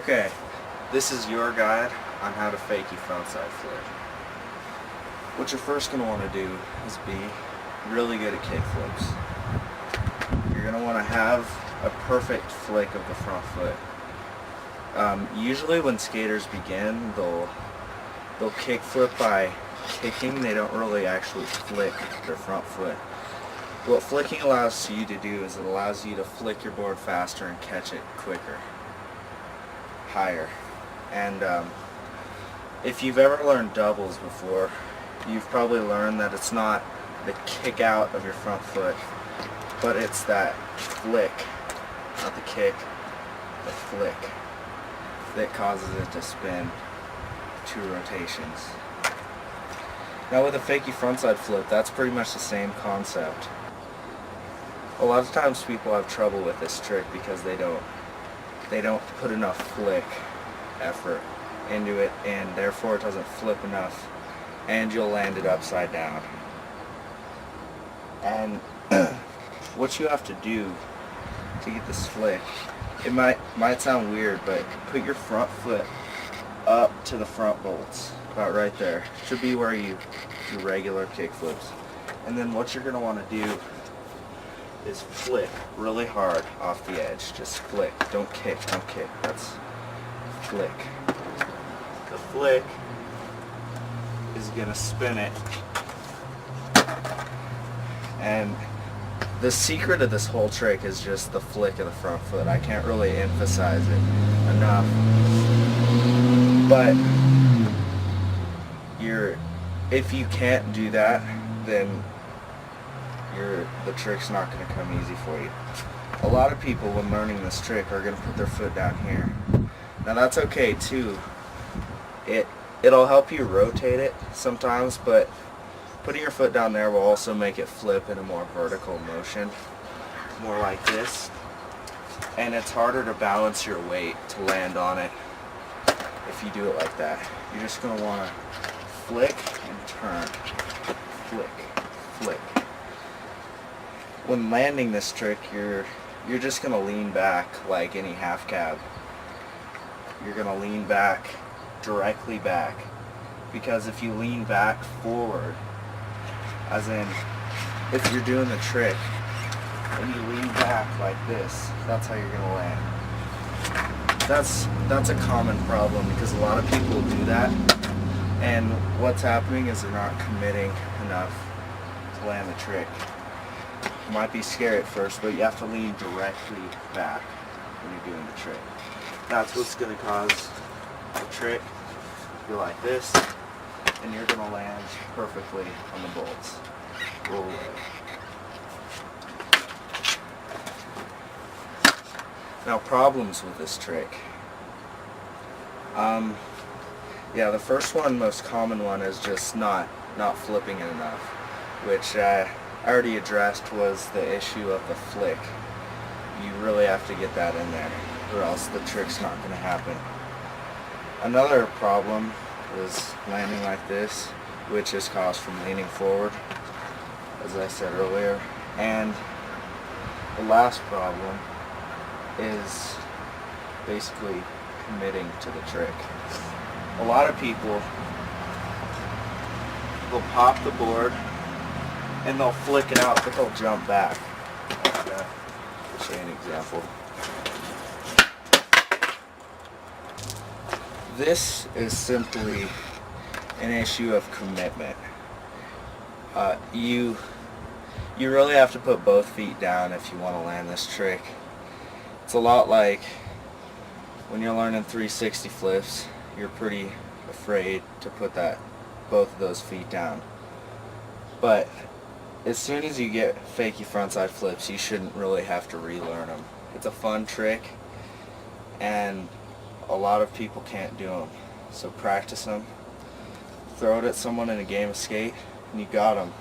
Okay, this is your guide on how to fakie frontside flip. What you're first going to want to do is be really good at kick flips. You're going to want to have a perfect flick of the front foot. Usually when skaters begin, they'll kick flip by kicking. They don't really actually flick their front foot. What flicking allows you to do is it allows you to flick your board faster and catch it quicker, higher. And if you've ever learned doubles before, you've probably learned that it's not the kick out of your front foot, but it's that flick, not the kick, the flick, that causes it to spin 2 rotations. Now with a fakie frontside flip, that's pretty much the same concept. A lot of times people have trouble with this trick because they don't put enough flick effort into it, and therefore it doesn't flip enough, and you'll land it upside down. And what you have to do to get this flick, it might sound weird, but put your front foot up to the front bolts, about right there. Should be where you do regular kick flips. And then what you're going to want to do is flick really hard off the edge. Just flick. Don't kick. Don't kick. That's flick. The flick is going to spin it. And the secret of this whole trick is just the flick of the front foot. I can't really emphasize it enough. But if you can't do that, then the trick's not going to come easy for you. A lot of people, when learning this trick, are going to put their foot down here. Now that's okay too. It'll help you rotate it sometimes, but putting your foot down there will also make it flip in a more vertical motion, more like this. And it's harder to balance your weight to land on it if you do it like that. You're just going to want to flick and turn. Flick, flick. When landing this trick, you're just going to lean back like any half cab. You're going to lean back, directly back. Because if you lean back forward, as in if you're doing the trick and you lean back like this, that's how you're going to land. That's a common problem because a lot of people do that, and what's happening is they're not committing enough to land the trick. It might be scary at first, but you have to lean directly back when you're doing the trick. That's what's going to cause the trick to go like this, and you're going to land perfectly on the bolts. Roll away. Now, problems with this trick. Yeah, the first one, most common one, is just not flipping it enough, which I already addressed was the issue of the flick. You really have to get that in there, or else the trick's not going to happen. Another problem is landing like this, which is caused from leaning forward, as I said earlier. And the last problem is basically committing to the trick. A lot of people will pop the board and they'll flick it out, but they'll jump back. I'll show you an example. This is simply an issue of commitment. You really have to put both feet down if you want to land this trick. It's a lot like when you're learning 360 flips, you're pretty afraid to put both of those feet down. But as soon as you get fakie frontside flips, you shouldn't really have to relearn them. It's a fun trick, and a lot of people can't do them. So practice them, throw it at someone in a game of skate, and you got them.